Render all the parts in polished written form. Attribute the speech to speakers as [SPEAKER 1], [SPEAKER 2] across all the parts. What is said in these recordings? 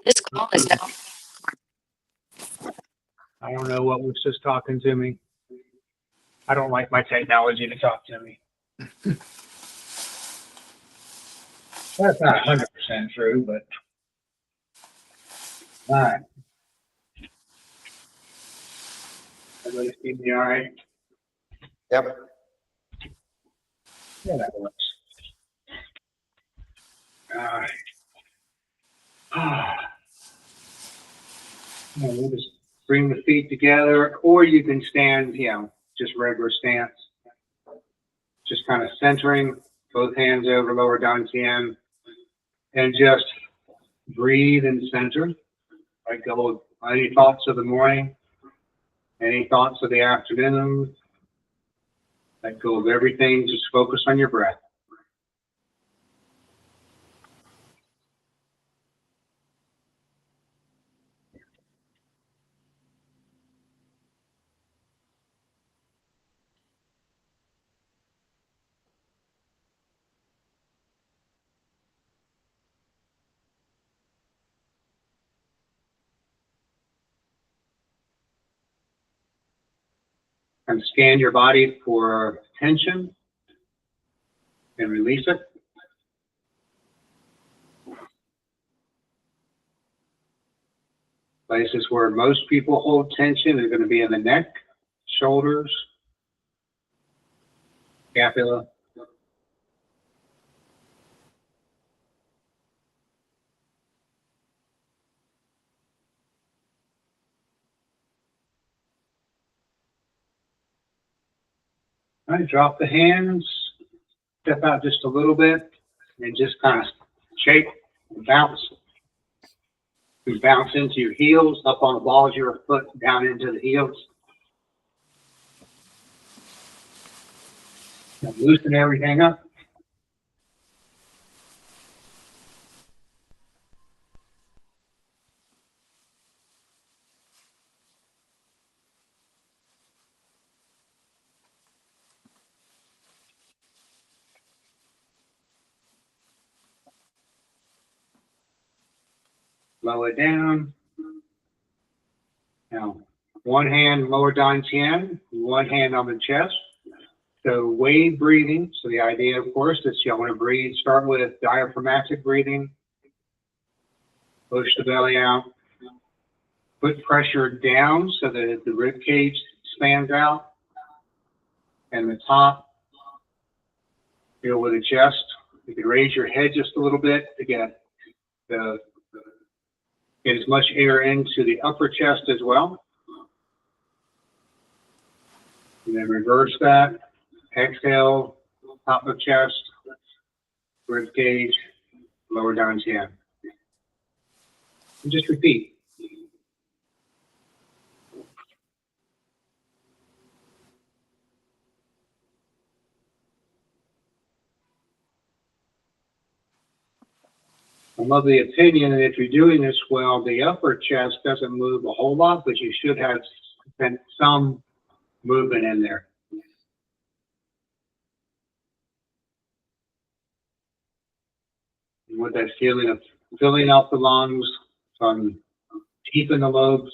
[SPEAKER 1] This call is now.
[SPEAKER 2] I don't know what was just talking to me. I don't like my technology to talk to me. That's not 100% true, but all right. Everybody see me all right?
[SPEAKER 3] Yep.
[SPEAKER 2] Yeah, that works. All right. We'll just bring the feet together, or you can stand, just regular stance. Just kind of centering, both hands over lower dantian, and just breathe and center. Right, go with any thoughts of the morning, any thoughts of the afternoon. Let go of everything. Just focus on your breath. And scan your body for tension and release it. Places where most people hold tension are going to be in the neck, shoulders, scapula. All right, drop the hands, step out just a little bit, and just kind of shake and bounce. You bounce into your heels, up on the balls of your foot, down into the heels. And loosen everything up. Lower down. Now, one hand lower dantian, one hand on the chest. So wave breathing. So the idea, of course, is you want to breathe. Start with diaphragmatic breathing. Push the belly out. Put pressure down so that the rib cage expands out. And the top, feel with the chest. You can raise your head just a little bit to get as much air into the upper chest as well. And then reverse that. Exhale, top of chest, rib cage, lower dantian. And just repeat. I'm of the opinion that if you're doing this well, the upper chest doesn't move a whole lot, but you should have some movement in there. And with that feeling of filling out the lungs from deep in the lobes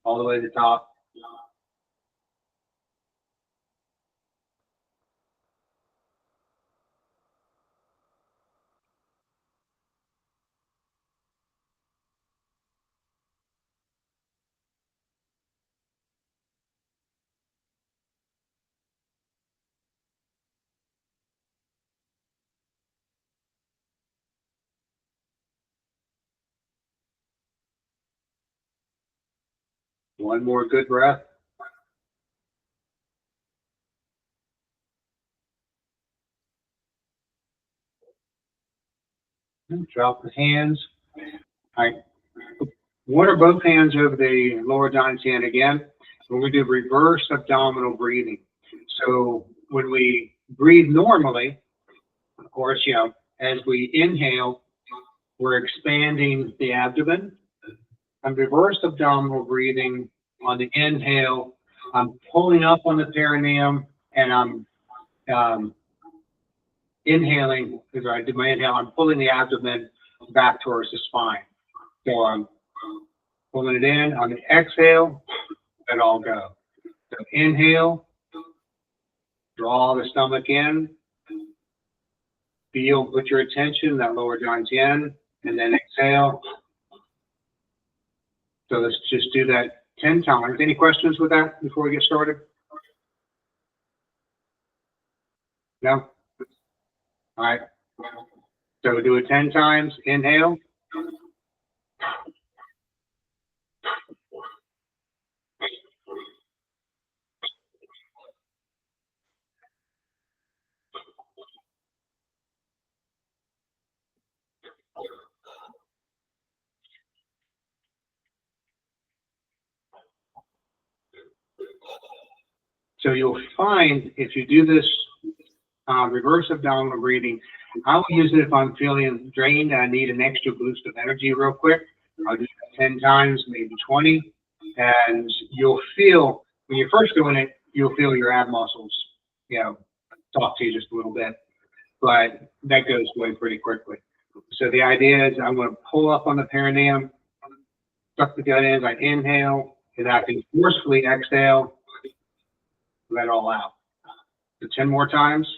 [SPEAKER 2] all the way to the top. One more good breath. And drop the hands. All right. One or both hands over the lower dantian again. We're going to do reverse abdominal breathing. So when we breathe normally, of course, as we inhale, we're expanding the abdomen. On reverse abdominal breathing, on the inhale, I'm pulling up on the perineum, and I'm inhaling, as I do my inhale, I'm pulling the abdomen back towards the spine. So I'm pulling it in. On the exhale, let it all go. So inhale, draw the stomach in. Feel, put your attention in that lower jian, and then exhale. So let's just do that 10 times. Any questions with that before we get started? No? All right. So we do it 10 times. Inhale. So you'll find if you do this reverse abdominal breathing, I'll use it if I'm feeling drained and I need an extra boost of energy real quick. I'll do that 10 times, maybe 20. And you'll feel, when you're first doing it, you'll feel your ab muscles, talk to you just a little bit. But that goes away pretty quickly. So the idea is I'm going to pull up on the perineum, suck the gut in, I inhale, and I can forcefully exhale, let it all out. So 10 more times.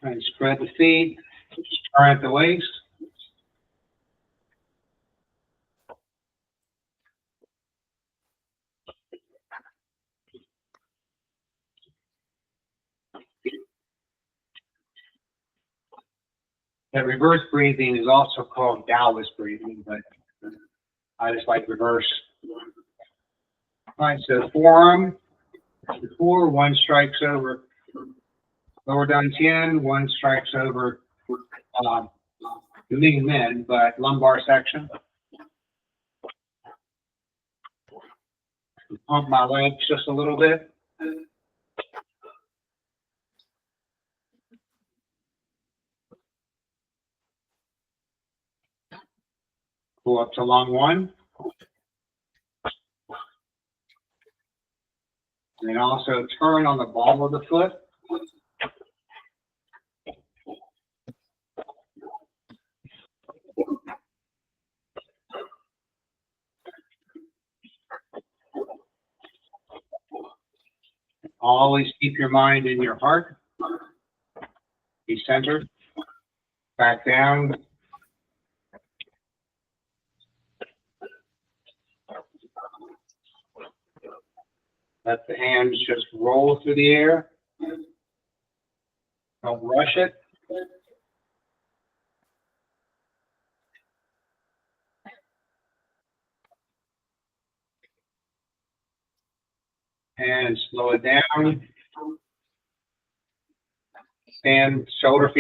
[SPEAKER 2] And spread the feet, turn at the waist. That reverse breathing is also called Taoist breathing, but I just like reverse. All right, so forearm, before one strikes over lower dantian, one strikes over the Ming Men, but lumbar section. Pump my legs just a little bit. Pull up to long one. And also turn on the ball of the foot. Always keep your mind in your heart. Be centered. Back down. Let the hands just roll through the air. Don't rush it. And slow it down. Stand feet shoulder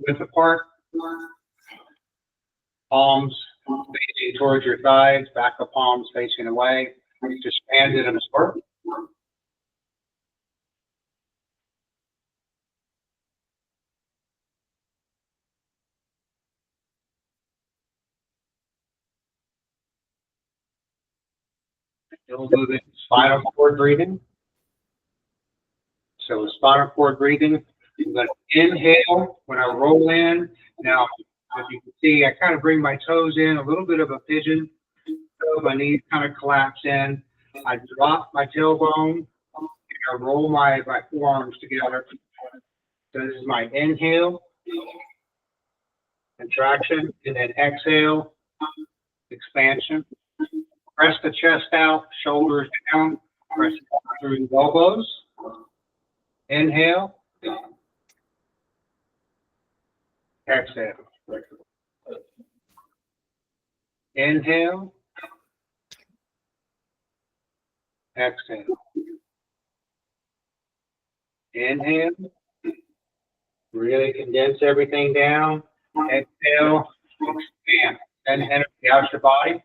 [SPEAKER 2] width apart. Palms facing towards your thighs, back of palms facing away. Just stand it and absorb. We'll do the spinal cord breathing. So with spinal cord breathing, I'm going to inhale when I roll in. Now, as you can see, I kind of bring my toes in, a little bit of a pigeon. So my knees kind of collapse in. I drop my tailbone. And I roll my forearms together. So this is my inhale, contraction, and then exhale, expansion. Press the chest out, shoulders down. Press through the elbows. Inhale. Exhale. Inhale. Exhale. Inhale. Really condense everything down. Exhale. Expand. Send energy out your body.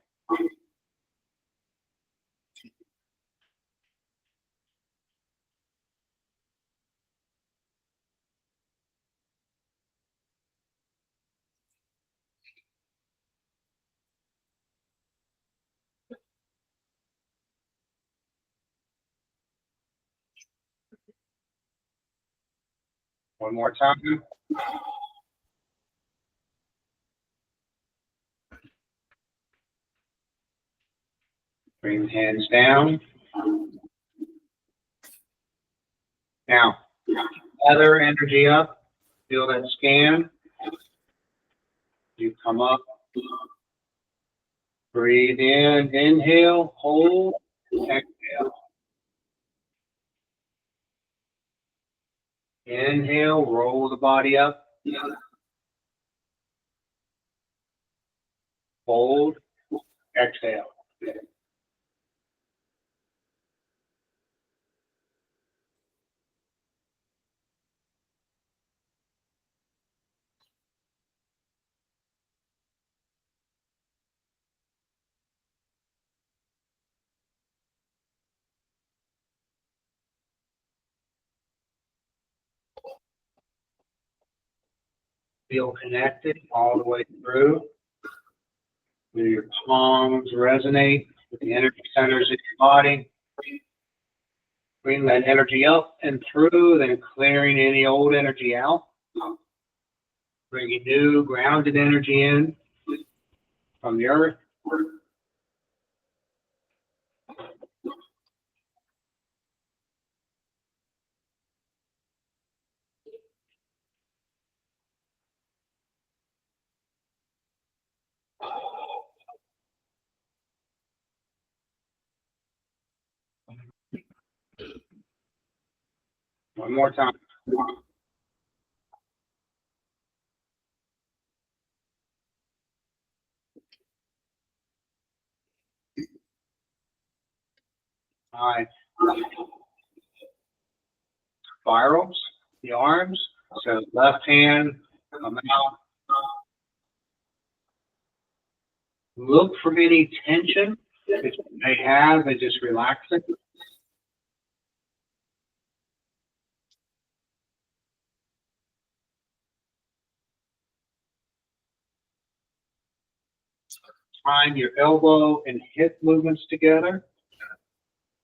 [SPEAKER 2] One more time. Bring the hands down. Now, gather energy up. Feel that scan. You come up. Breathe in. Inhale. Hold. Exhale. Inhale. Roll the body up. Hold. Exhale. Feel connected all the way through. Where your palms resonate with the energy centers in your body. Bring that energy up and through, then clearing any old energy out. Bringing new grounded energy in from the earth. One more time. All right. Spirals, the arms. So left hand, come out. Look for any tension that you may have and just relax it. Time your elbow and hip movements together.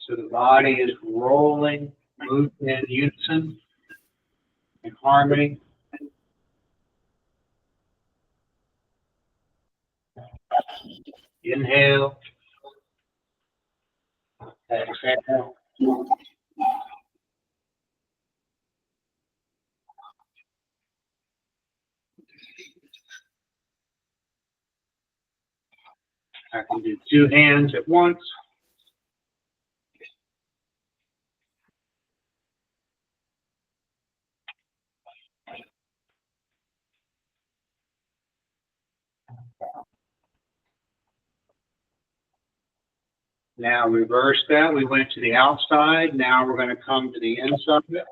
[SPEAKER 2] So the body is rolling, moving in unison, in harmony. Inhale. Exhale. I can do two hands at once. Now reverse that. We went to the outside. Now we're going to come to the inside.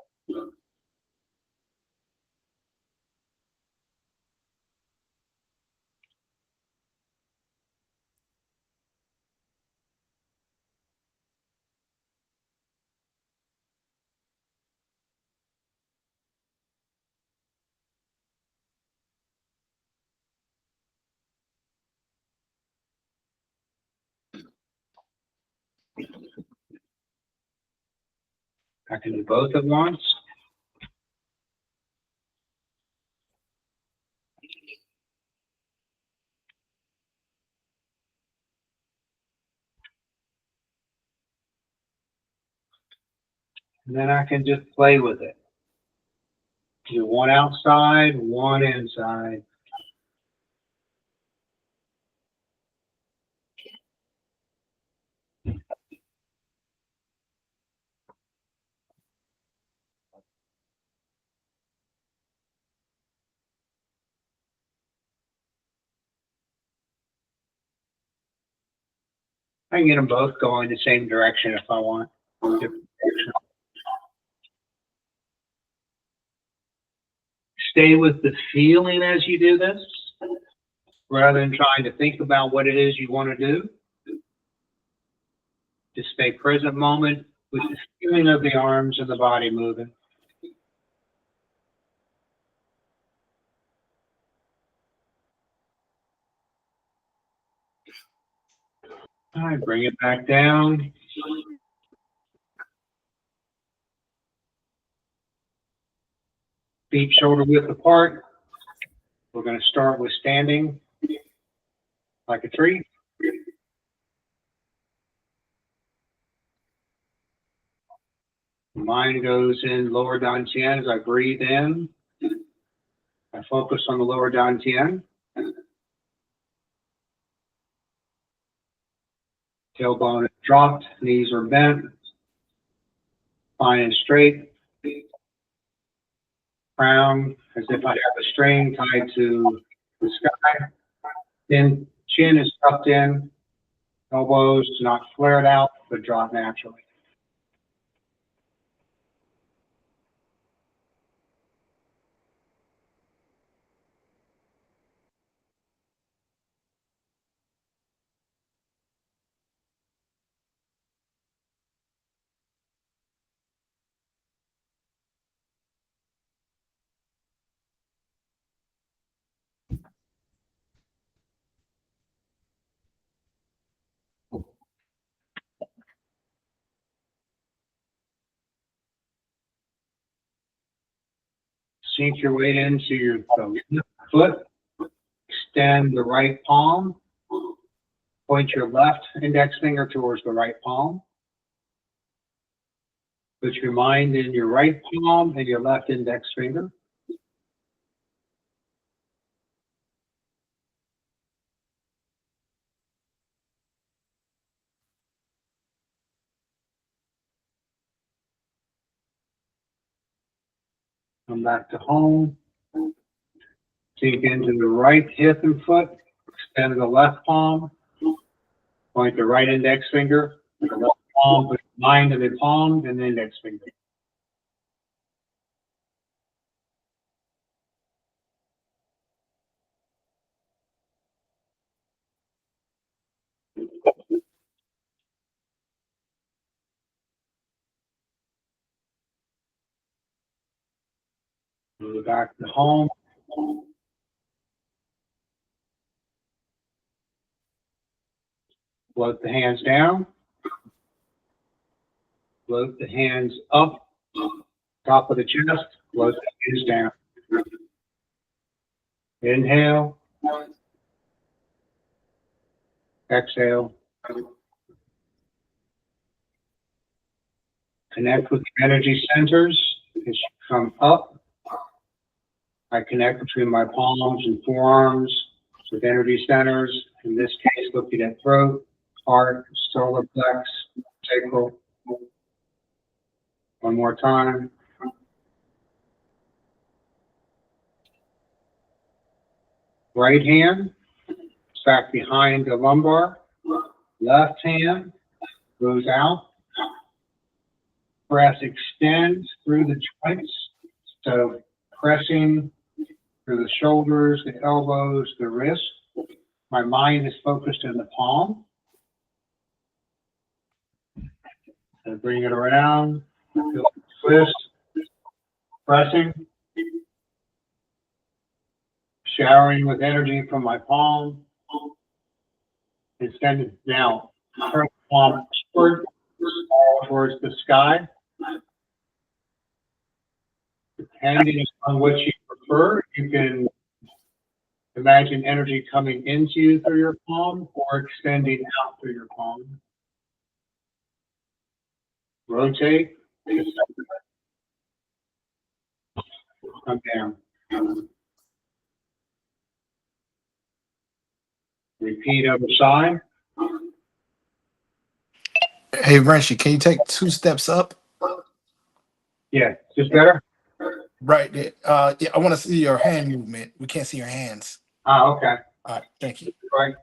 [SPEAKER 2] I can do both at once. And then I can just play with it. Do one outside, one inside. I can get them both going the same direction if I want. Stay with the feeling as you do this, rather than trying to think about what it is you want to do. Just stay present moment with the feeling of the arms and the body moving. All right, bring it back down. Feet shoulder width apart. We're going to start with standing like a tree. Mind goes in lower dantian as I breathe in. I focus on the lower dantian. Tailbone is dropped, knees are bent, spine is straight. Crown as if I have a string tied to the sky. Then chin is tucked in, elbows not flared out, but drop naturally. Sink your weight into your left foot. Extend the right palm. Point your left index finger towards the right palm. Put your mind in your right palm and your left index finger. Come back to home. Sink into the right hip and foot. Extend the left palm. Point the right index finger. The left palm, put your mind in the palm and the index finger. Move back to home. Float the hands down. Float the hands up. Top of the chest. Float the hands down. Inhale. Exhale. Connect with the energy centers as you come up. I connect between my palms and forearms with energy centers. In this case, looking at throat, heart, solar plex, sacral. One more time. Right hand, back behind the lumbar. Left hand goes out. Breath extends through the joints. So pressing through the shoulders, the elbows, the wrists. My mind is focused in the palm. And bring it around. Feel the twist. Pressing. Showering with energy from my palm. Extended now. Turn the palm upward, towards the sky. Depending on what you prefer, you can imagine energy coming into you through your palm or extending out through your palm. Rotate. Come down. Repeat other side.
[SPEAKER 1] Hey, Renshi, can you take 2 steps up?
[SPEAKER 2] Yeah, just better?
[SPEAKER 1] Right there. Yeah, I want to see your hand movement. We can't see your hands.
[SPEAKER 2] Okay.
[SPEAKER 1] All right, thank you.
[SPEAKER 2] Right.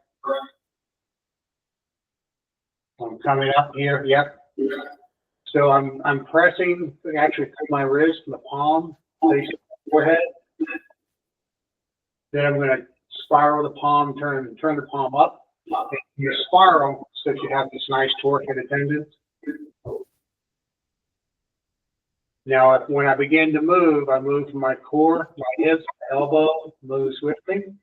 [SPEAKER 2] I'm coming up here. Yep. So I'm pressing actually through my wrist, the palm, facing the forehead. Then I'm going to spiral the palm, turn the palm up. You spiral so that you have this nice torque and attendance. Now, when I begin to move, I move from my core, my hips, my elbow moves with me.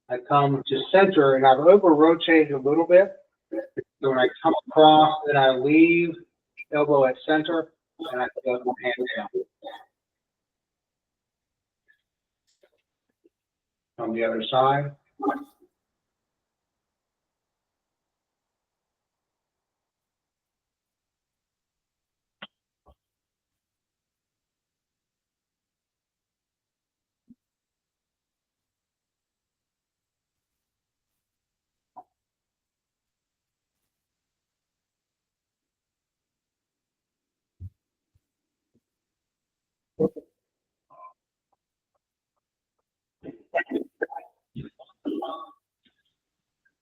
[SPEAKER 2] I come to center, and I've over-rotated a little bit. So when I come across, then I leave elbow at center, and I put my hand down. the other side.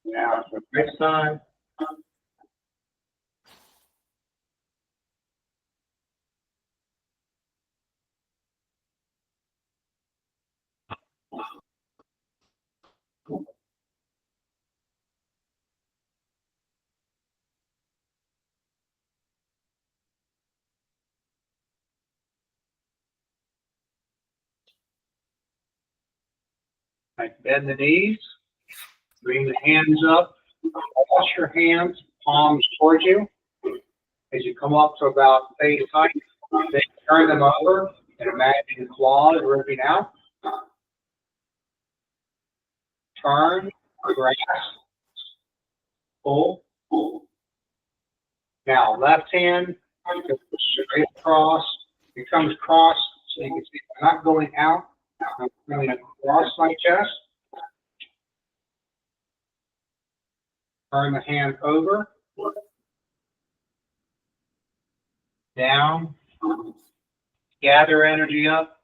[SPEAKER 2] Now to the right side. Right, bend the knees. Bring the hands up. Wash your hands, palms towards you. As you come up to about face height, then turn them over and imagine claws ripping out. Turn, grasp, pull. Now, left hand goes straight across. It comes across, so you can see I'm not going out. I'm going across my chest. Turn the hand over. Down. Gather energy up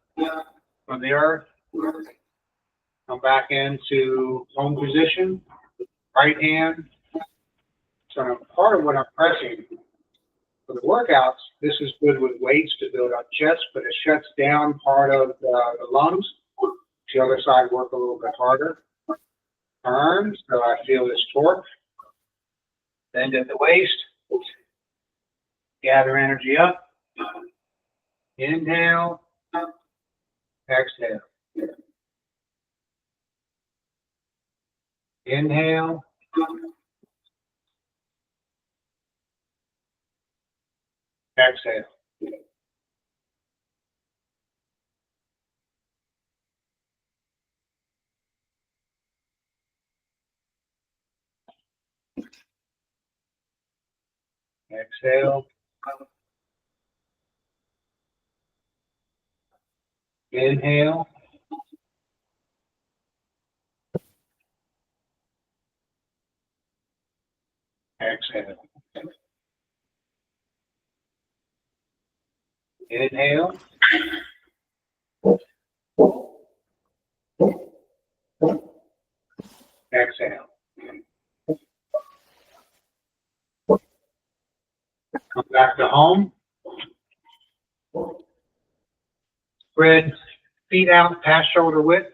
[SPEAKER 2] from the earth. Come back into home position. Right hand. So part of what I'm pressing for the workouts, this is good with weights to build up chest, but it shuts down part of the lungs. The other side work a little bit harder. Turn, so I feel this torque. Bend at the waist. Gather energy up. Inhale. Exhale. Inhale. Exhale. Exhale. Inhale. Exhale. Inhale. Exhale. Come back to home. Spread feet out past shoulder width.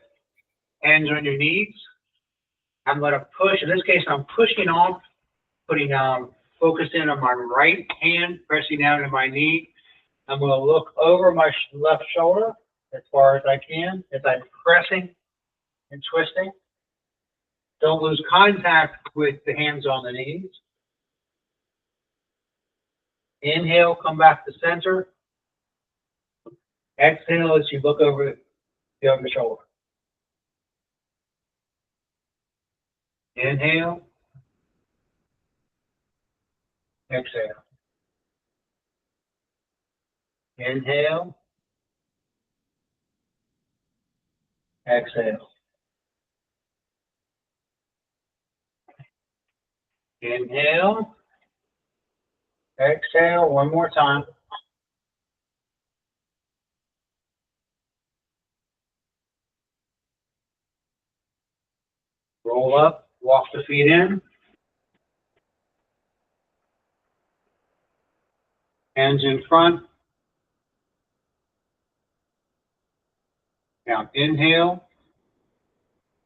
[SPEAKER 2] Hands on your knees. I'm going to push. In this case, I'm pushing off, putting focus in on my right hand, pressing down to my knee. I'm going to look over my left shoulder as far as I can as I'm pressing and twisting. Don't lose contact with the hands on the knees. Inhale, come back to center. Exhale as you look over the other shoulder. Inhale. Exhale. Inhale. Exhale. Inhale. Exhale. One more time. Roll up. Walk the feet in. Hands in front. Now inhale.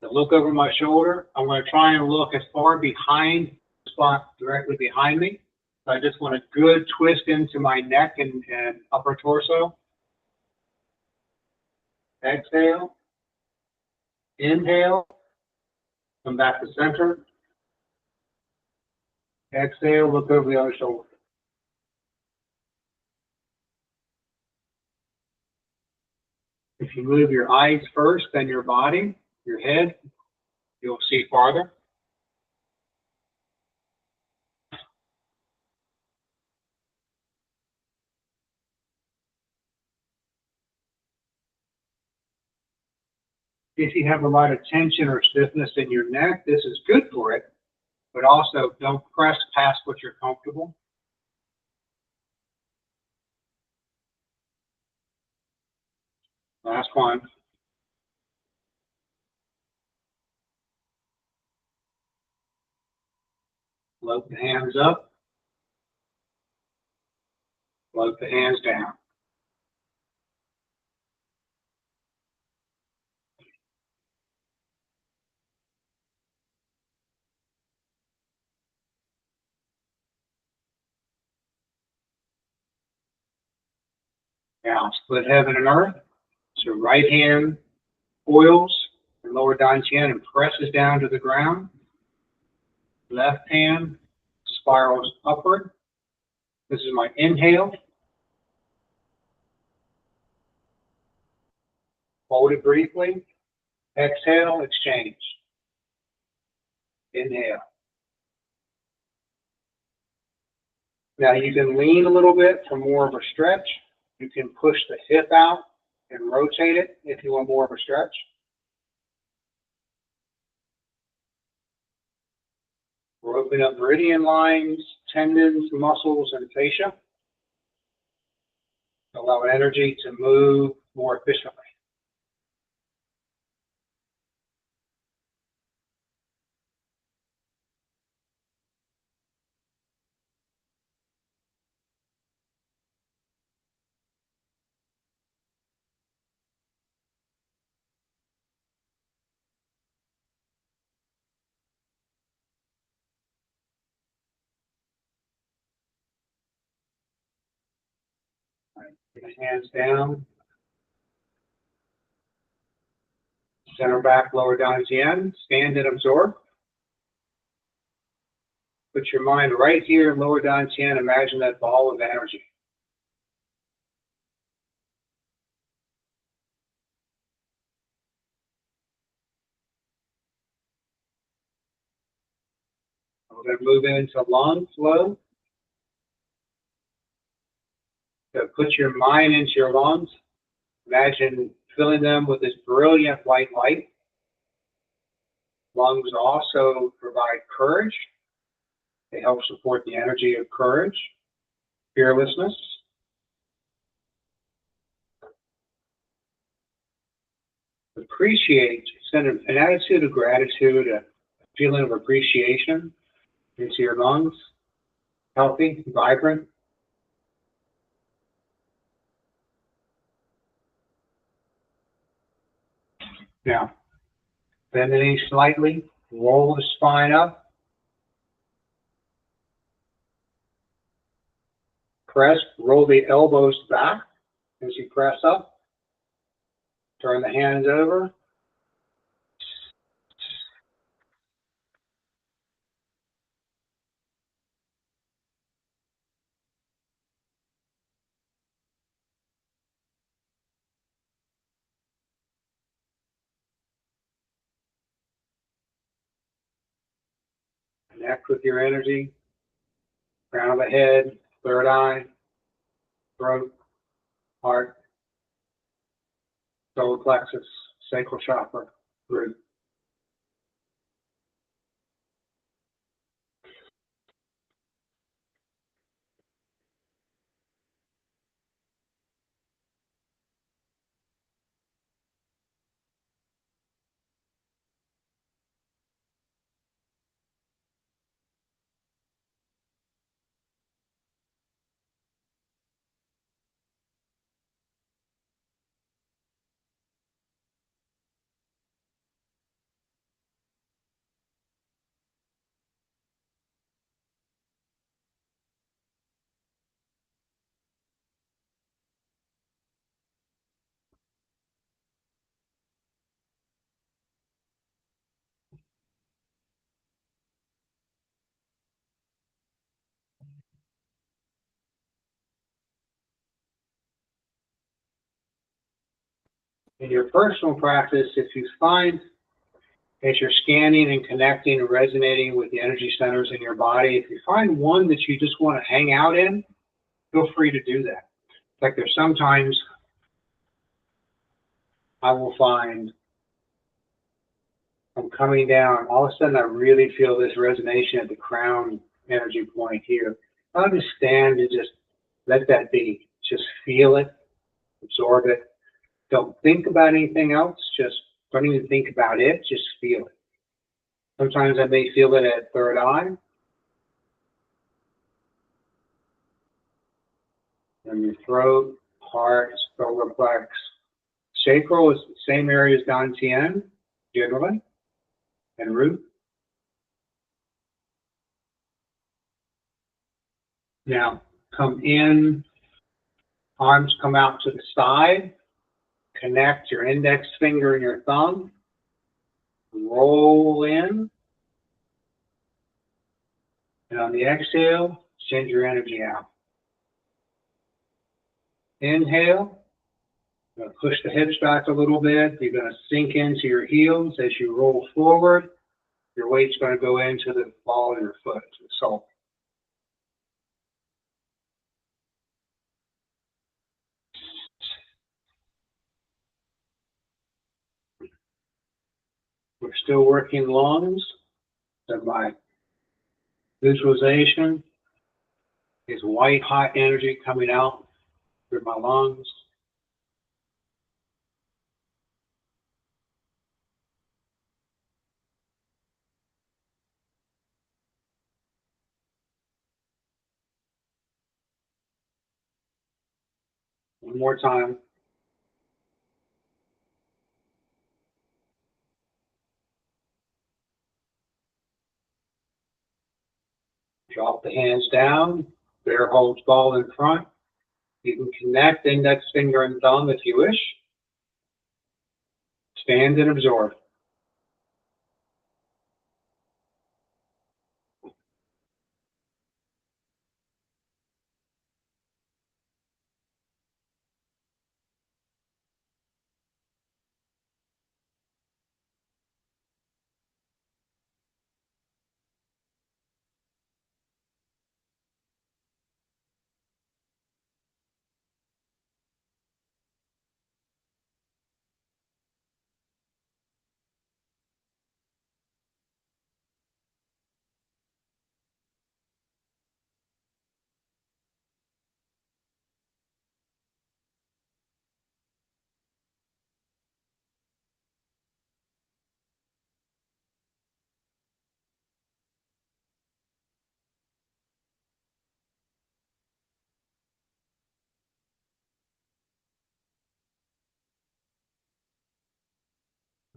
[SPEAKER 2] Look over my shoulder. I'm going to try and look as far behind the spot directly behind me. So I just want a good twist into my neck and upper torso. Exhale. Inhale. Come back to center. Exhale. Look over the other shoulder. If you move your eyes first, then your body, your head, you'll see farther. If you have a lot of tension or stiffness in your neck, this is good for it, but also don't press past what you're comfortable. Last one. Float the hands up, float the hands down. Now, split heaven and earth. So right hand oils the lower dantian and presses down to the ground. Left hand spirals upward. This is my inhale. Hold it briefly. Exhale, exchange. Inhale. Now you can lean a little bit for more of a stretch. You can push the hip out and rotate it if you want more of a stretch. We're opening up meridian lines, tendons, muscles, and fascia. Allow energy to move more efficiently. Get the hands down. Center back, lower dantian. Stand and absorb. Put your mind right here in lower dantian. Imagine that ball of energy. We're going to move into lung flow. So put your mind into your lungs. Imagine filling them with this brilliant white light. Lungs also provide courage. They help support the energy of courage, fearlessness. Appreciate, send an attitude of gratitude, a feeling of appreciation into your lungs. Healthy, vibrant. Now, bend the knees slightly, roll the spine up. Press, roll the elbows back as you press up. Turn the hands over. Connect with your energy. Crown of the head, third eye, throat, heart, solar plexus, sacral chakra, root. In your personal practice, if you find as you're scanning and connecting and resonating with the energy centers in your body, if you find one that you just want to hang out in, feel free to do that. Like there's sometimes I will find I'm coming down, all of a sudden I really feel this resonation at the crown energy point here. I'll just stand and just let that be. Just feel it, absorb it. Don't think about anything else. Just don't even think about it. Just feel it. Sometimes I may feel it at third eye. And your throat, heart, solar plex. Sacral is the same area as Dantian, generally, and root. Now, come in, arms come out to the side, connect your index finger and your thumb, roll in, and on the exhale, send your energy out. Inhale, going to push the hips back a little bit. You're going to sink into your heels as you roll forward. Your weight's going to go into the ball of your foot, to the sole. We're still working lungs. So my visualization is white hot energy coming out through my lungs. One more time. Drop the hands down. Bear holds ball in front. You can connect index finger and thumb if you wish. Stand and absorb.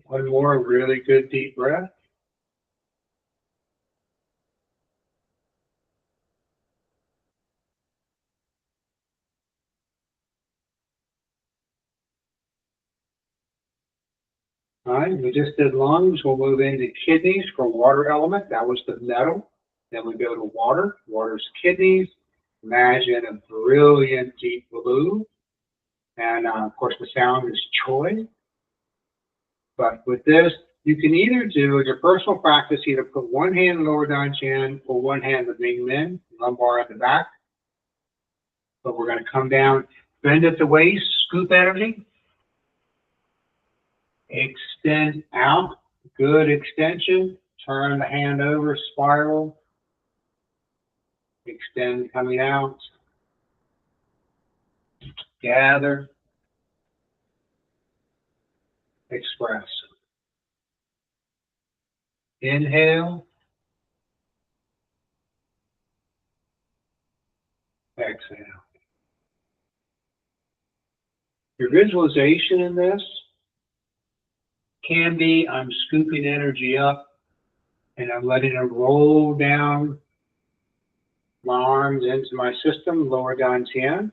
[SPEAKER 2] One more really good deep breath. All right, we just did lungs. We'll move into kidneys for water element. That was the metal. Then we go to water. Water's kidneys. Imagine a brilliant deep blue. And of course, the sound is choi. But with this, you can either do, as your personal practice, either put one hand in lower dantian or one hand in the Ming Men, lumbar at the back. But we're going to come down, bend at the waist, scoop energy. Extend out, good extension. Turn the hand over, spiral. Extend coming out. Gather. Express. Inhale. Exhale. Your visualization in this can be I'm scooping energy up and I'm letting it roll down my arms into my system, lower dantian.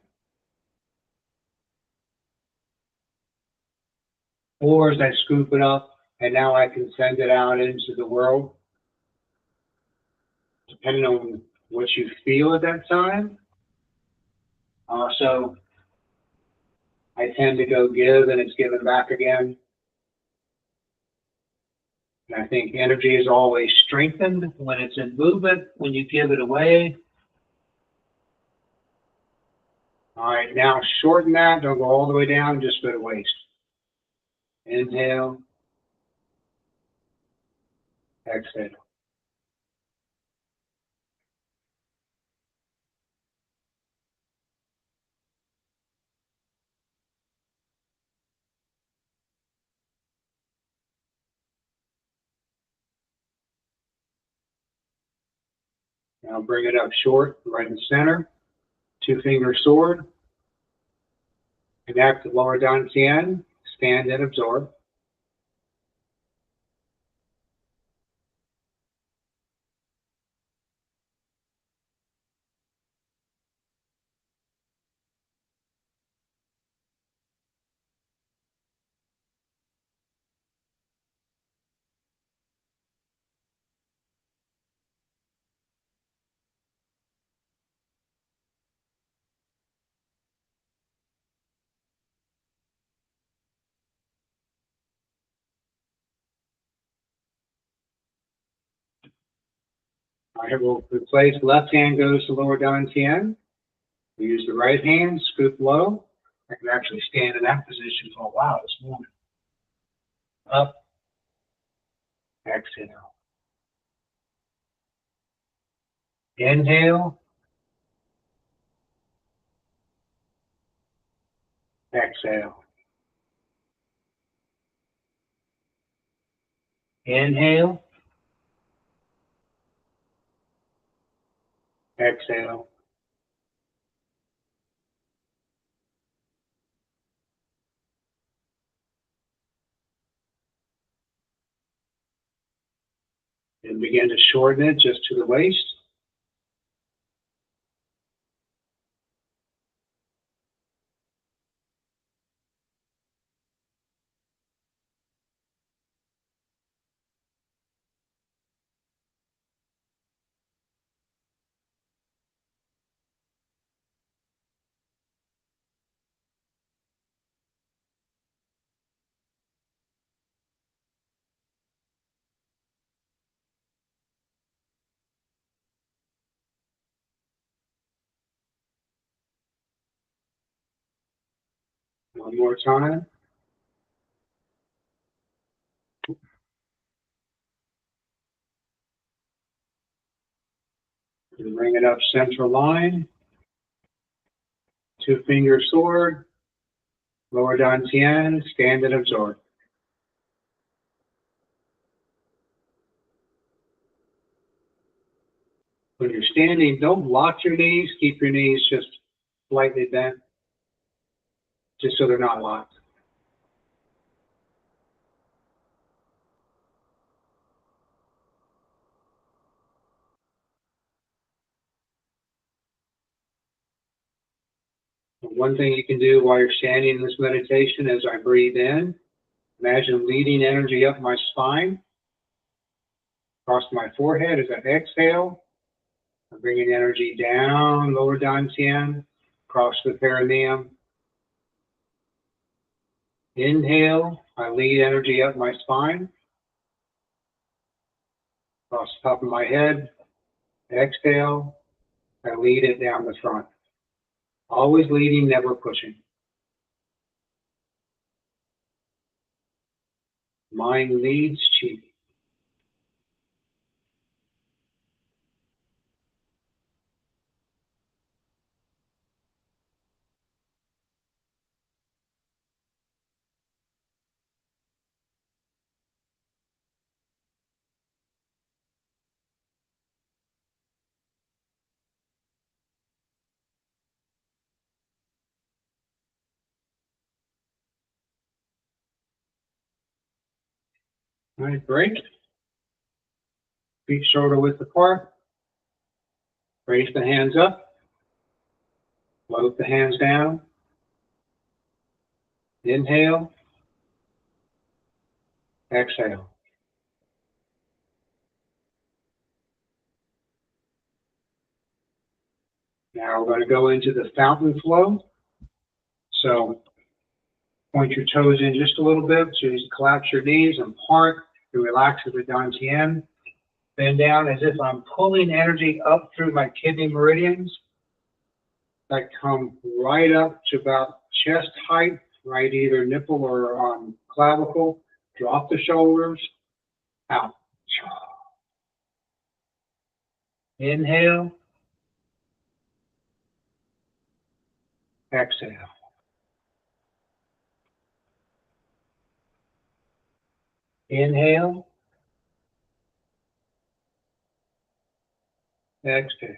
[SPEAKER 2] Or as I scoop it up and now I can send it out into the world, depending on what you feel at that time. So I tend to go give and it's given back again. And I think energy is always strengthened when it's in movement, when you give it away. All right, now shorten that. Don't go all the way down, just go to waist. Inhale. Exhale. Now bring it up short, right in the center. Two-finger sword. Connect the lower dantian. Stand and absorb. All right, we'll replace left hand goes to lower dantian. We use the right hand, scoop low. I can actually stand in that position for a while this morning. Up, exhale. Inhale, exhale. Inhale, exhale. And begin to shorten it just to the waist. One more time. And bring it up central line. Two-finger sword. Lower dantian, stand and absorb. When you're standing, don't lock your knees. Keep your knees just slightly bent, just so they're not locked. One thing you can do while you're standing in this meditation as I breathe in, imagine leading energy up my spine, across my forehead as I exhale. I'm bringing energy down, lower dantian, across the perineum. Inhale, I lead energy up my spine, across the top of my head. Exhale, I lead it down the front. Always leading, never pushing. Mind leads, chi. All right, break. Feet shoulder width apart. Raise the hands up. Float the hands down. Inhale. Exhale. Now we're going to go into the fountain flow. So point your toes in just a little bit. So you collapse your knees and part. to relax the dantian. Bend down as if I'm pulling energy up through my kidney meridians that come right up to about chest height, right either nipple or clavicle. Drop the shoulders, out. Inhale, exhale. Inhale, exhale.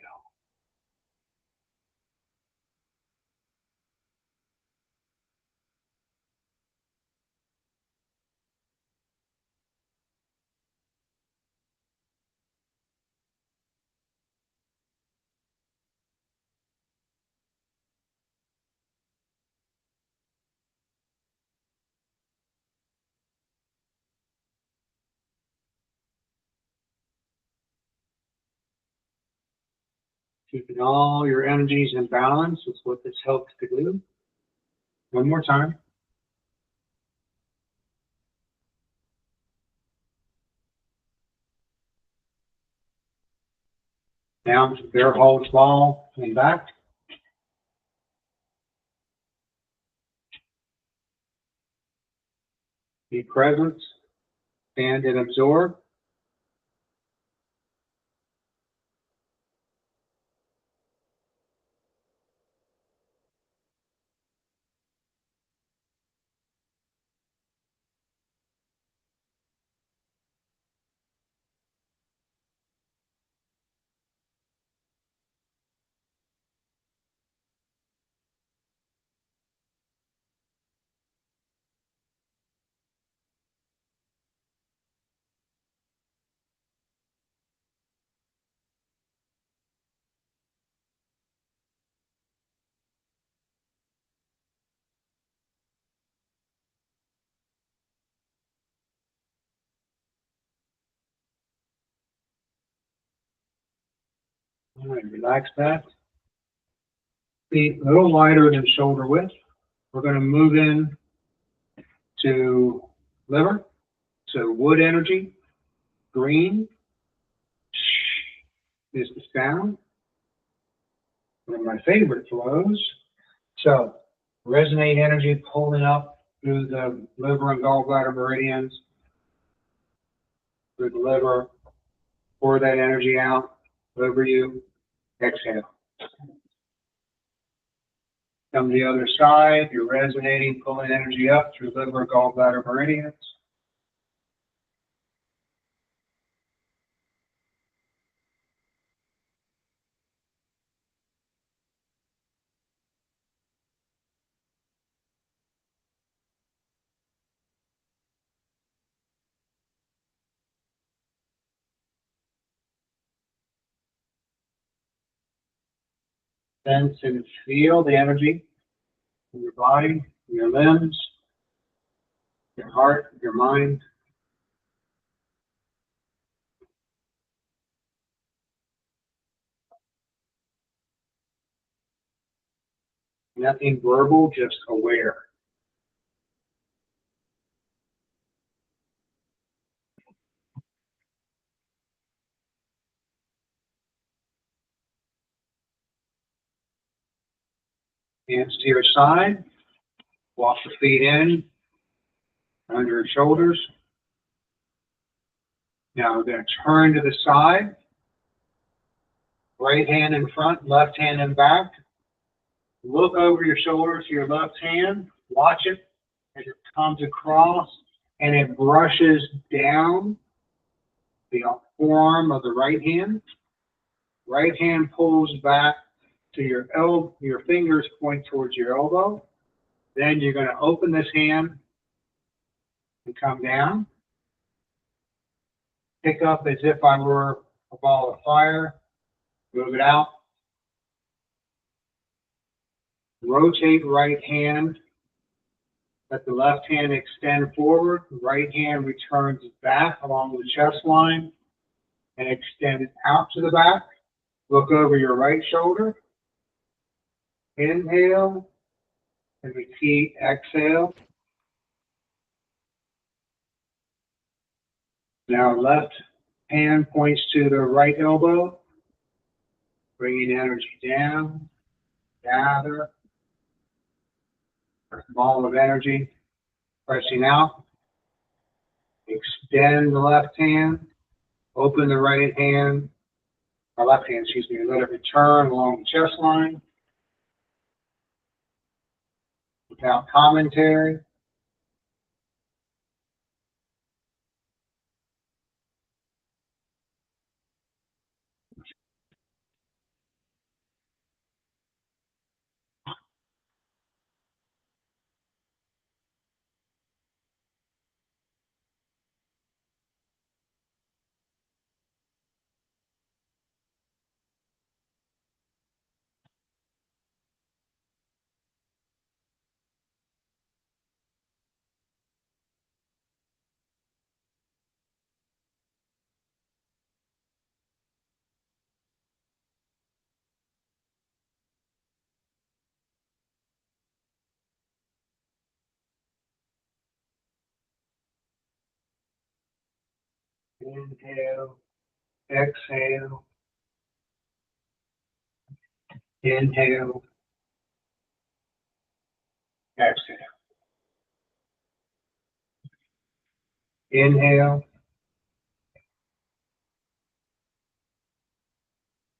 [SPEAKER 2] Keeping all your energies in balance is what this helps to do. One more time. Down to bear hold, ball, and back. Be present, stand and absorb. All right, relax that. Feet a little wider than shoulder width. We're going to move in to liver, so wood energy, green is the sound. One of my favorite flows. So resonate energy pulling up through the liver and gallbladder meridians, through the liver, pour that energy out over you, exhale. Come to the other side, you're resonating, pulling energy up through liver, gallbladder meridians. Sense and feel the energy in your body, in your limbs, your heart, your mind. Nothing verbal, just aware. Hands to your side, walk the feet in, under your shoulders. Now we're going to turn to the side, right hand in front, left hand in back. Look over your shoulder to your left hand, watch it as it comes across and it brushes down the forearm of the right hand. Right hand pulls back to your elbow, your fingers point towards your elbow. Then you're going to open this hand and come down. Pick up as if I were a ball of fire. Move it out. Rotate right hand. Let the left hand extend forward. Right hand returns back along the chest line and extend it out to the back. Look over your right shoulder. Inhale and repeat, exhale. Now left hand points to the right elbow, bringing energy down, gather, ball of energy, pressing out, extend the left hand, open the right hand, or left hand, excuse me, let it return along the chest line without commentary. Inhale, exhale, inhale, exhale. Inhale,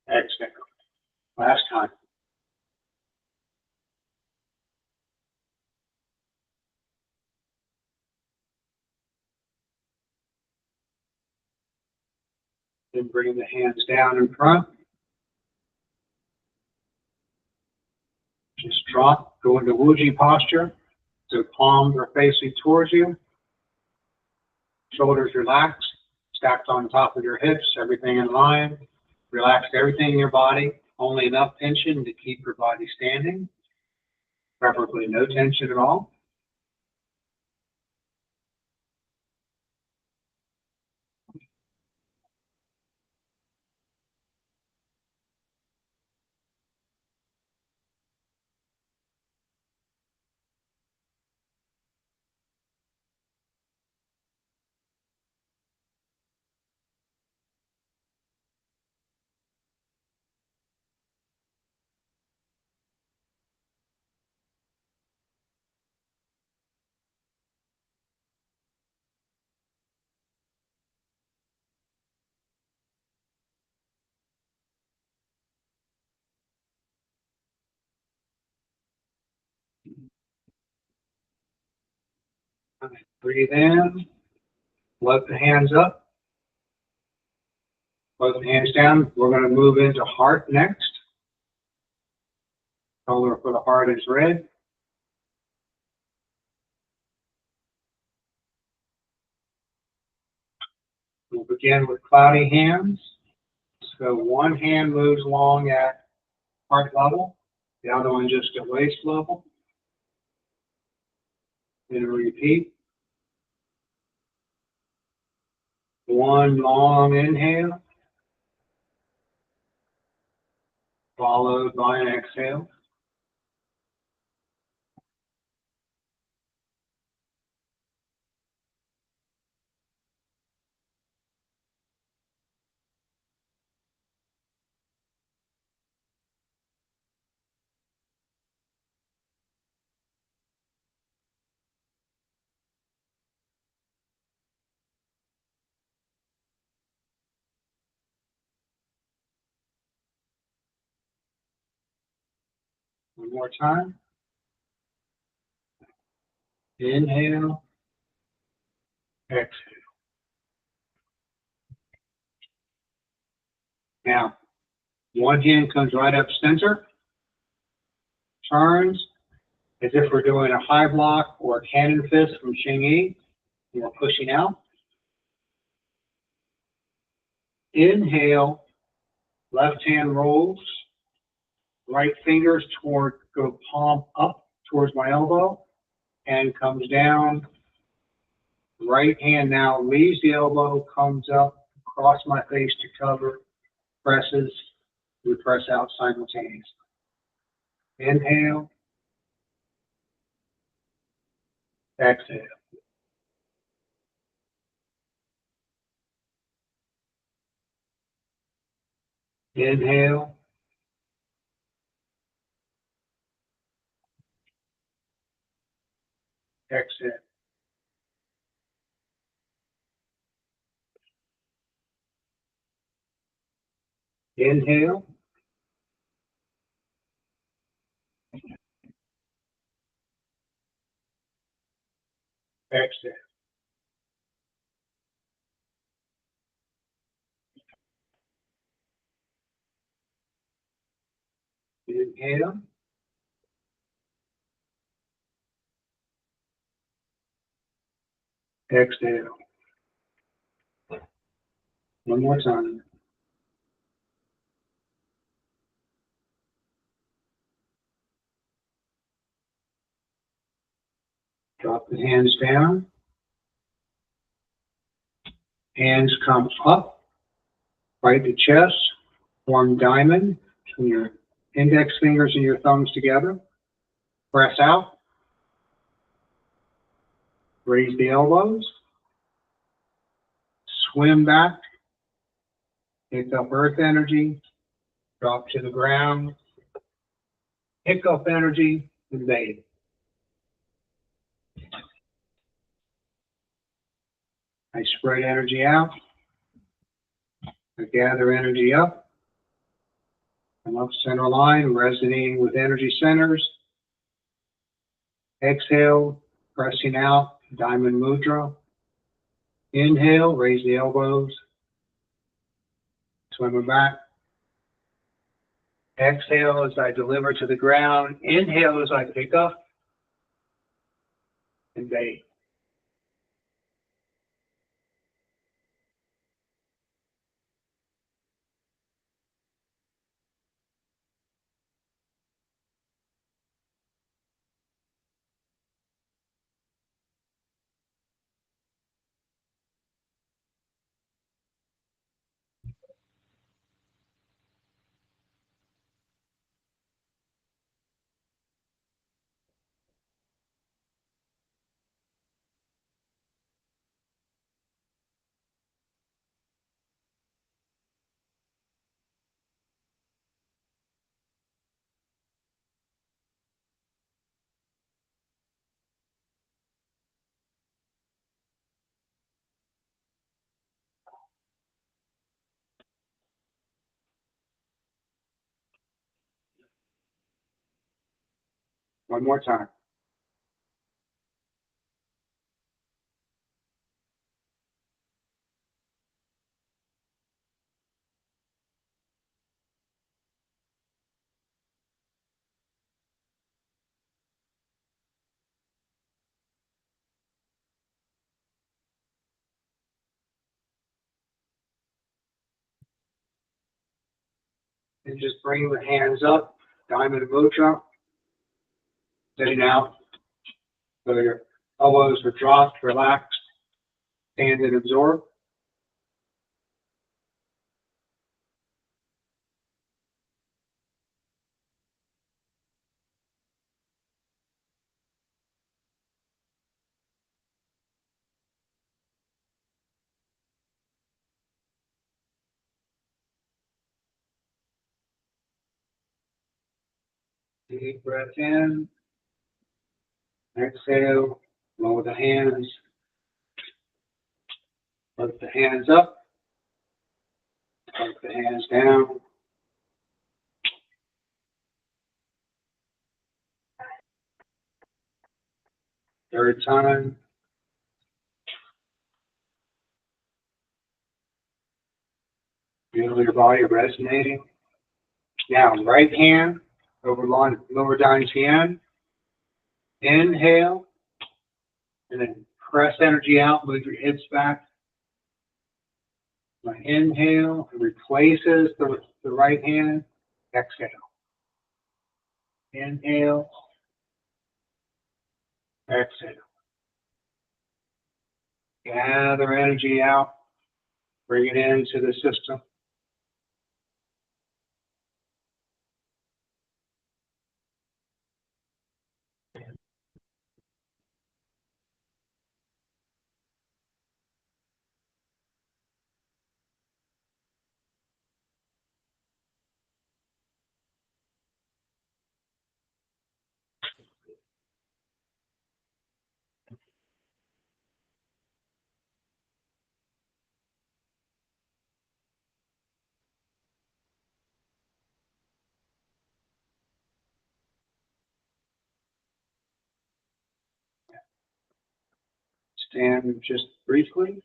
[SPEAKER 2] exhale. Last time. Then bring the hands down in front. Just drop, go into Wuji posture. So palms are facing towards you. Shoulders relaxed, stacked on top of your hips, everything in line. Relax everything in your body, only enough tension to keep your body standing. Preferably no tension at all. Breathe in, float the hands up, float the hands down. We're going to move into heart next. Color for the heart is red. We'll begin with cloudy hands. So one hand moves along at heart level, the other one just at waist level. Then repeat. One long inhale, followed by an exhale. One more time. Inhale, exhale. Now, one hand comes right up center, turns as if we're doing a high block or a cannon fist from Xing Yi. We're pushing out. Inhale, left hand rolls, right fingers go palm up towards my elbow, and comes down. Right hand now leaves the elbow, comes up, across my face to cover, presses, we press out simultaneously. Inhale, exhale. Inhale. Exhale. Inhale. Exhale. Inhale. Exhale. One more time. Drop the hands down. Hands come up, right to chest, form diamond between your index fingers and your thumbs together. Press out. Raise the elbows. Swim back. Pick up earth energy. Drop to the ground. Pick up energy and bathe. I spread energy out. I gather energy up. I'm up center line, resonating with energy centers. Exhale, pressing out, diamond mudra. Inhale, raise the elbows. Swimming back. Exhale as I deliver to the ground. Inhale as I pick up and bathe. One more time. And just bring the hands up, diamond mudra. Sitting out. So your elbows are dropped, relaxed, stand and absorb. Deep breath in. Exhale. Lower the hands. Lift the hands up. Lift the hands down. Third time. Feel your body resonating. Now, right hand over lower Daintian. Inhale. And then press energy out. Move your hips back. My inhale replaces the right hand. Exhale. Inhale. Exhale. Gather energy out. Bring it into the system. Stand just briefly.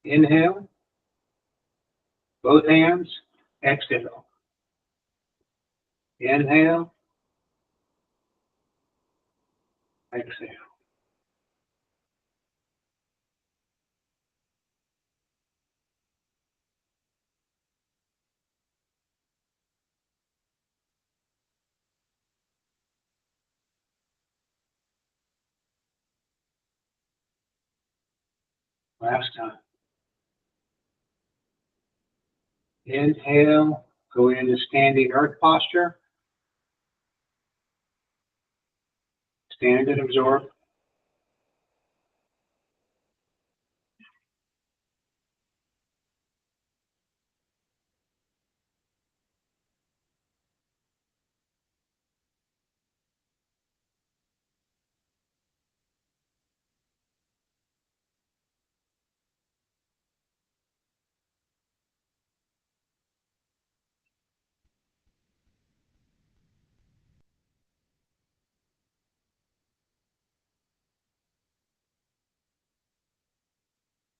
[SPEAKER 2] Inhale, both hands, exhale. Inhale, exhale. Last time. Inhale, go into standing earth posture. Stand and absorb.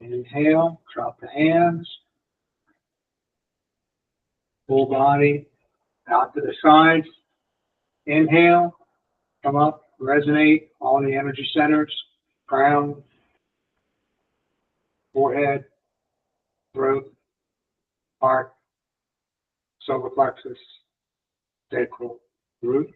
[SPEAKER 2] Inhale, drop the hands. Full body out to the sides. Inhale, come up, resonate all the energy centers, crown, forehead, throat, heart, solar plexus, sacral, root.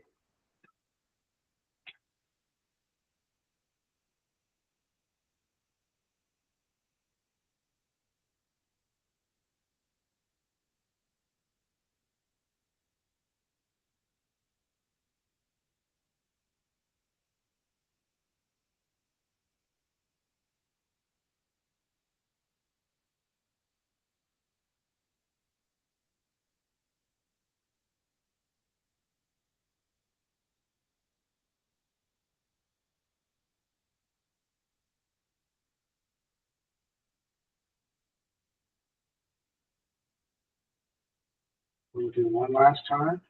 [SPEAKER 2] We'll do one last time.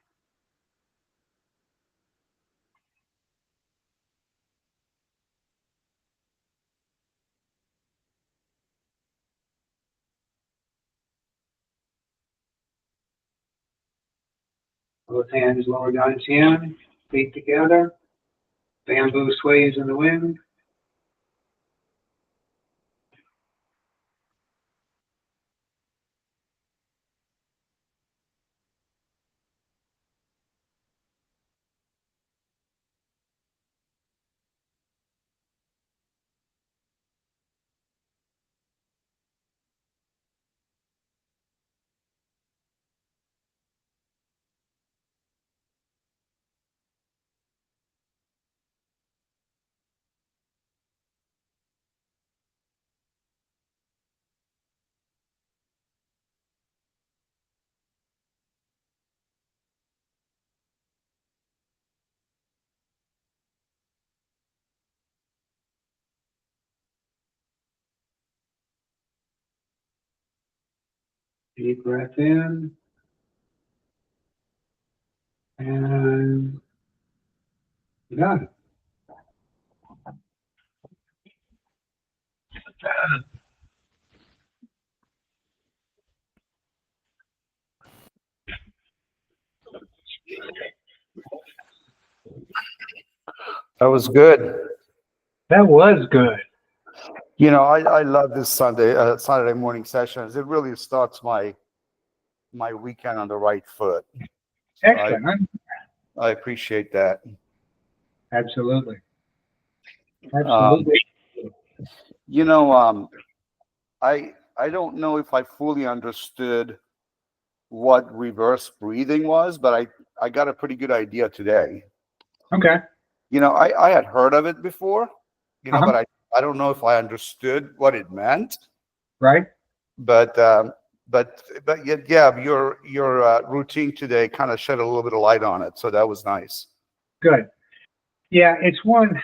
[SPEAKER 2] Both hands lower down chin, feet together. Bamboo sways in the wind. Deep breath in. And done.
[SPEAKER 3] That was good.
[SPEAKER 2] That was good.
[SPEAKER 3] You know, I love this Saturday morning sessions. It really starts my weekend on the right foot.
[SPEAKER 2] Excellent.
[SPEAKER 3] I appreciate that.
[SPEAKER 2] Absolutely. Absolutely.
[SPEAKER 3] You know, I don't know if I fully understood what reverse breathing was, but I got a pretty good idea today.
[SPEAKER 2] Okay.
[SPEAKER 3] You know, I had heard of it before, you know,
[SPEAKER 2] Uh-huh.
[SPEAKER 3] but I don't know if I understood what it meant.
[SPEAKER 2] Right.
[SPEAKER 3] But yeah, your routine today kind of shed a little bit of light on it, so that was nice.
[SPEAKER 2] Good. Yeah, it's one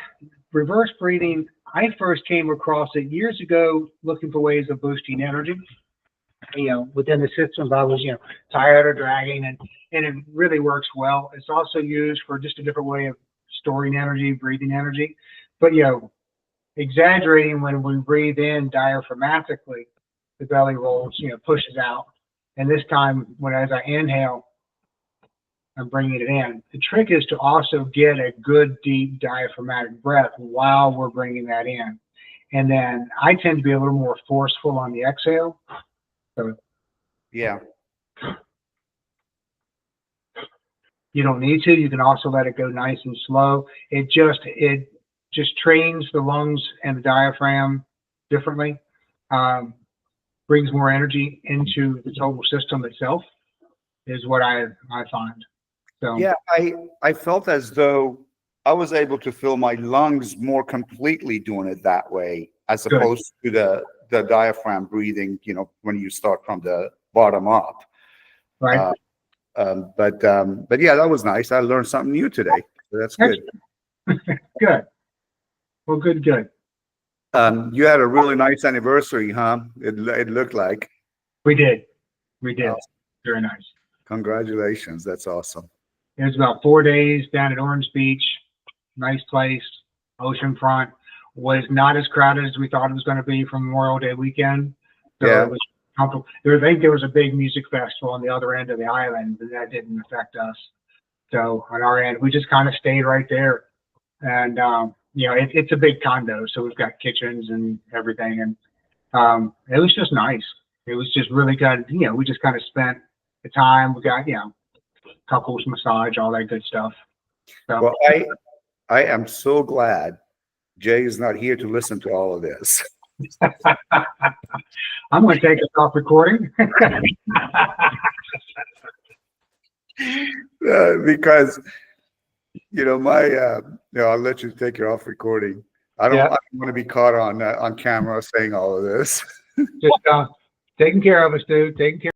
[SPEAKER 2] reverse breathing. I first came across it years ago looking for ways of boosting energy. within the systems I was, tired or dragging, and it really works well. It's also used for just a different way of storing energy, breathing energy. But, exaggerating when we breathe in diaphragmatically, the belly rolls, pushes out. And this time, as I inhale, I'm bringing it in. The trick is to also get a good, deep diaphragmatic breath while we're bringing that in. And then I tend to be a little more forceful on the exhale. So
[SPEAKER 3] Yeah.
[SPEAKER 2] you don't need to. You can also let it go nice and slow. It just trains the lungs and the diaphragm differently. Brings more energy into the total system itself, is what I find. So
[SPEAKER 3] Yeah, I felt as though I was able to fill my lungs more completely doing it that way, as
[SPEAKER 2] Good.
[SPEAKER 3] opposed to the diaphragm breathing, when you start from the bottom up.
[SPEAKER 2] Right.
[SPEAKER 3] But yeah, that was nice. I learned something new today. So that's good.
[SPEAKER 2] Good. Well, good.
[SPEAKER 3] You had a really nice anniversary, huh? It looked like.
[SPEAKER 2] We did.
[SPEAKER 3] Awesome.
[SPEAKER 2] Very nice.
[SPEAKER 3] Congratulations. That's awesome.
[SPEAKER 2] It was about 4 days down at Orange Beach. Nice place, oceanfront. Was not as crowded as we thought it was going to be for Memorial Day weekend. So
[SPEAKER 3] Yeah.
[SPEAKER 2] It was comfortable. I think there was a big music festival on the other end of the island, but that didn't affect us. So on our end, we just kind of stayed right there. And, it's a big condo, so we've got kitchens and everything. And it was just nice. It was just really good. We just kind of spent the time. We got, couples massage, all that good stuff. So,
[SPEAKER 3] Well, I am so glad Jay is not here to listen to all of this.
[SPEAKER 2] I'm going to take us off recording.
[SPEAKER 3] Because I'll let you take it off recording. I don't want to be caught on camera saying all of this.
[SPEAKER 2] Just taking care of us, dude. Taking care.